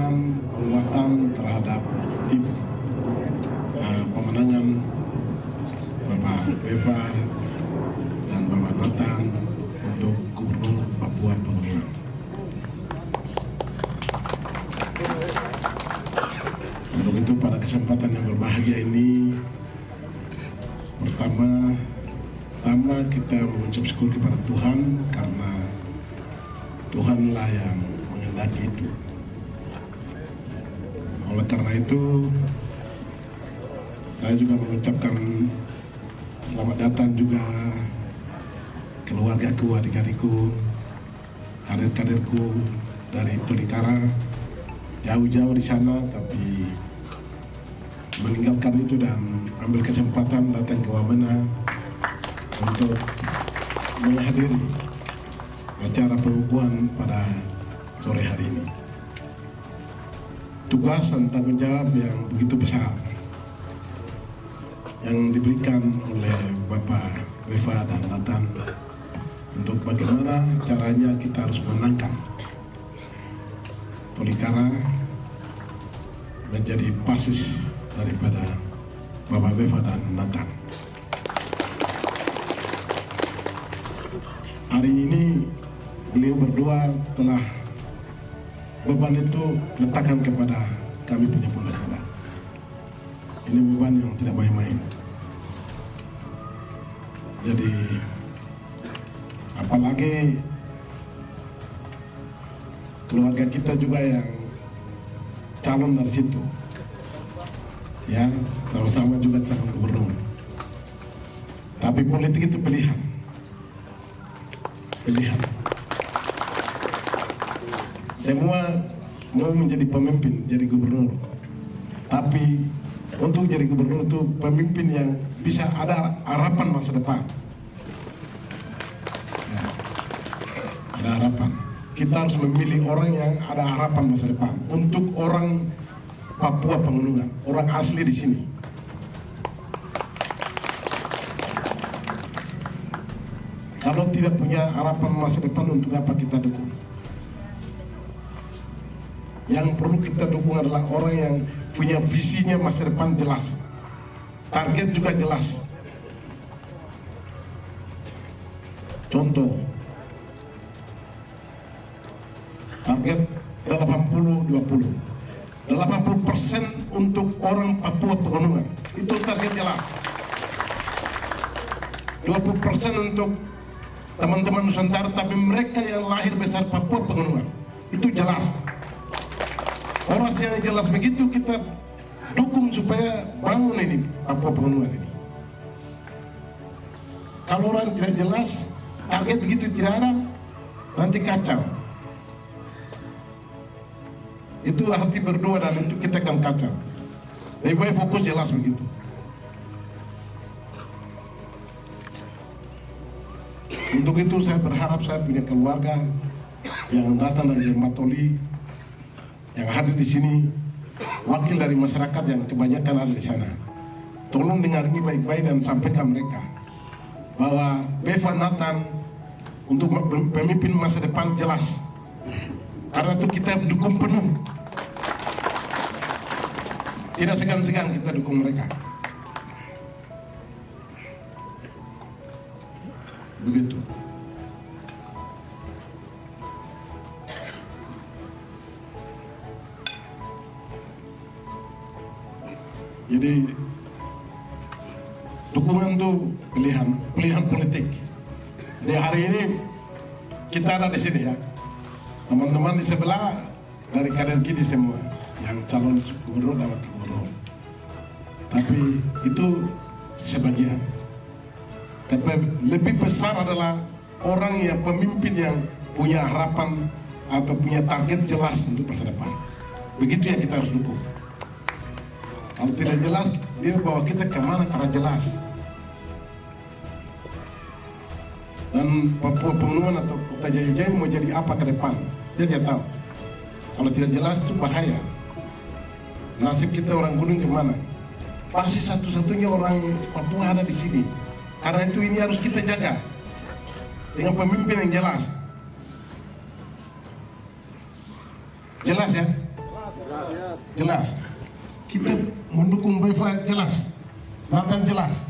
memberikan penguatan terhadap tim pemenangan Bapak Beva dan Bapak Nathan untuk Gubernur Papua Pegunungan. Untuk itu pada kesempatan yang berbahagia ini, pertama kita mengucap syukur kepada Tuhan karena Tuhanlah yang menghendaki itu. Oleh karena itu, saya juga mengucapkan selamat datang juga keluargaku, adik-adikku, kader-kaderku dari Tolikara, jauh-jauh di sana, tapi meninggalkan itu dan ambil kesempatan datang ke Wamena untuk menghadiri acara pengukuhan pada sore hari ini. Tugas dan tanggung jawab yang begitu besar yang diberikan oleh Bapak Beva dan Nathan untuk bagaimana caranya kita harus menangkan Tolikara menjadi basis daripada Bapak Beva dan Nathan. Hari ini beliau berdua telah beban itu letakkan kepada kami punya pundak-pundak. Ini beban yang tidak main-main. Jadi apalagi keluarga kita juga yang calon dari situ, ya sama-sama juga calon gubernur. Tapi politik itu pilihan. Semua mau menjadi pemimpin, jadi gubernur. Tapi untuk jadi gubernur itu pemimpin yang bisa ada harapan masa depan. Ya, ada harapan. Kita harus memilih orang yang ada harapan masa depan. Untuk orang Papua Pegunungan, orang asli di sini. Kalau tidak punya harapan masa depan, untuk apa kita dukung? Yang perlu kita dukung adalah orang yang punya visinya masa depan jelas, target juga jelas. Contoh, target 80-20, 80% untuk orang Papua Pegunungan, itu target jelas. 20% untuk teman-teman Nusantara, tapi mereka yang lahir besar Papua Pegunungan, itu jelas. Orang yang jelas begitu kita dukung supaya bangun ini Papua Pegunungan ini. Kalau orang tidak jelas, target begitu tidak ada, nanti kacau. Itu hati berdua dan itu kita akan kacau. Lebih baik fokus jelas begitu. Untuk itu saya berharap saya punya keluarga yang datang dari Lematoli, yang hadir di sini, wakil dari masyarakat yang kebanyakan ada di sana. Tolong dengar ini baik-baik dan sampaikan mereka bahwa Beva Nathan untuk pemimpin masa depan jelas. Karena itu kita dukung penuh. Tidak segan-segan kita dukung mereka. Begitu. Jadi dukungan itu pilihan politik. Jadi hari ini kita ada di sini ya, teman-teman di sebelah dari kader Gidi semua yang calon gubernur dan wakil gubernur. Tapi itu sebagian. Tapi lebih besar adalah orang yang pemimpin yang punya harapan atau punya target jelas untuk masa depan. Begitu yang kita harus dukung. Kalau tidak jelas, dia bawa kita kemana karena jelas. Dan Papua Pegunungan atau Kota Jayu-Jayu mau jadi apa ke depan, dia tidak tahu. Kalau tidak jelas itu bahaya. Nasib kita orang gunung kemana? Pasti satu-satunya orang Papua ada di sini. Karena itu ini harus kita jaga dengan pemimpin yang jelas. Jelas ya? jelas. Kita mendukung Beva jelas, Nathan jelas.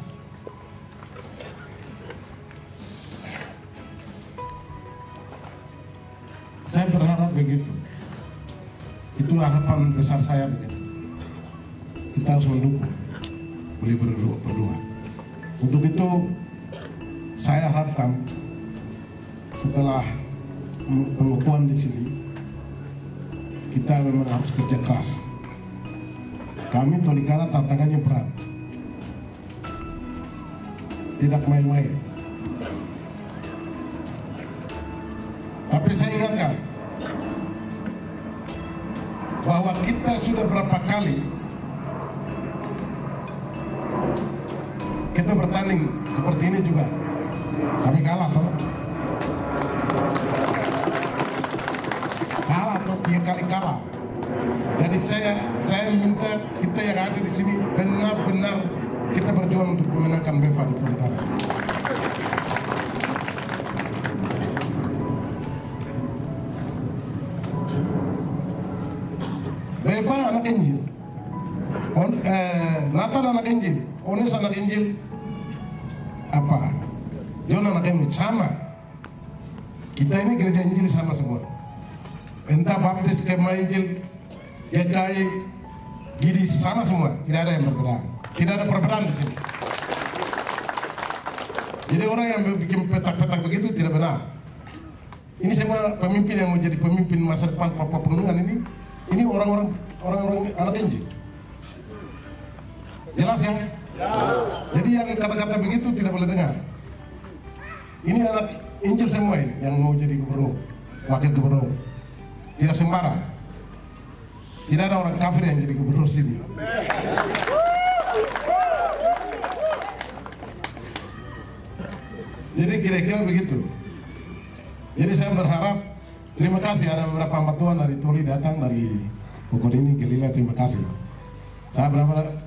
Saya berharap begitu. Itu harapan besar saya begitu. Kita harus mendukung, boleh berdua. Untuk itu saya harapkan setelah pengukuhan di sini kita memang harus kerja keras. Kami Tolikara tantangannya berat, tidak main-main. Tapi saya ingatkan bahwa kita sudah berapa kali kita bertanding seperti ini juga, kami kalah toh. Tiga kali kalah. Jadi saya minta kita yang ada di sini benar-benar kita berjuang untuk memenangkan Beva di Tolikara. Beva anak Injil, Nathan anak Injil, Ones anak Injil, John anak Injil, sama. Kita ini gereja Injil sama semua. Entah baptis, Kema Injil, GKI, Gidi sama semua, tidak ada yang berbeda, tidak ada perbedaan di sini. Jadi orang yang bikin petak-petak begitu tidak benar. Ini semua pemimpin yang mau jadi pemimpin masa depan Papua Pegunungan ini orang-orang anak Injil. Jelas ya? Jadi yang kata-kata begitu tidak boleh dengar. Ini anak Injil semua ini yang mau jadi gubernur, wakil gubernur. Tidak sembarang. Tidak ada orang kafir yang jadi gubernur sini. Jadi kira-kira begitu. Jadi saya berharap, terima kasih ada beberapa bantuan dari Toli datang dari Bogor ini, Gelila, terima kasih. Saya berharap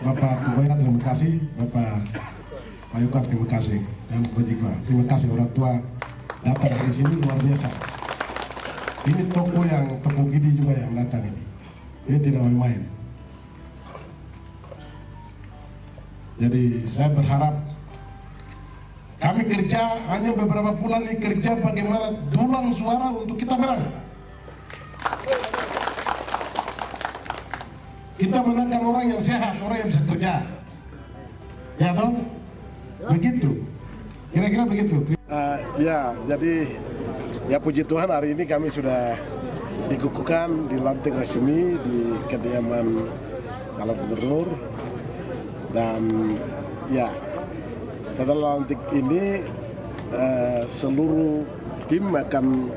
Bapak Kubaya terima kasih, Bapak Mayuka terima kasih, dan Bapak Jikwa terima kasih, orang tua datang dari sini luar biasa. Ini toko Gidi juga yang datang ini. Ini tidak main-main. Jadi saya berharap kami kerja hanya beberapa bulan ini kerja bagaimana dulang suara untuk kita menang. Kita menangkan orang yang sehat, orang yang bisa kerja. Ya toh? Begitu. Kira-kira begitu. Ya, jadi ya puji Tuhan hari ini kami sudah dikukuhkan, dilantik resmi di kediaman calon gubernur. Dan ya setelah lantik ini seluruh tim akan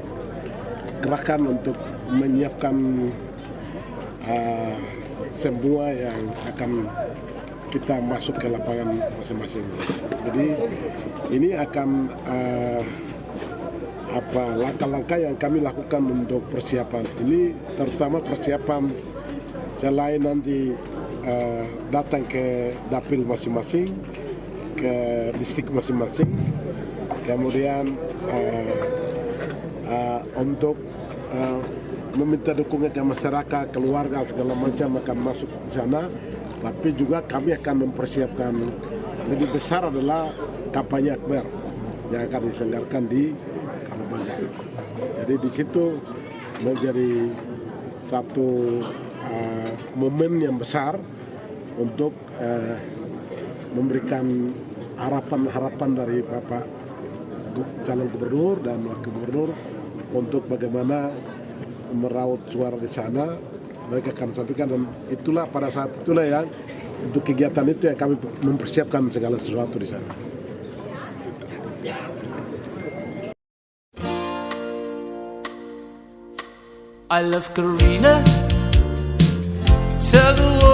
kerahkan untuk menyiapkan semua yang akan kita masuk ke lapangan masing-masing. Jadi ini akan langkah-langkah yang kami lakukan untuk persiapan ini, terutama persiapan selain nanti datang ke dapil masing-masing, ke distrik masing-masing, kemudian untuk meminta dukungan ke masyarakat, keluarga, segala macam akan masuk di sana. Tapi juga kami akan mempersiapkan lebih besar adalah kampanye akbar yang akan diselenggarakan di Kalabanga. Jadi di situ menjadi satu momen yang besar untuk memberikan harapan dari Bapak calon gubernur dan wakil gubernur untuk bagaimana meraup suara di sana. Mereka akan sampaikan, dan itulah pada saat itulah yang untuk kegiatan itu ya kami mempersiapkan segala sesuatu di sana. I love Karina. Tell the world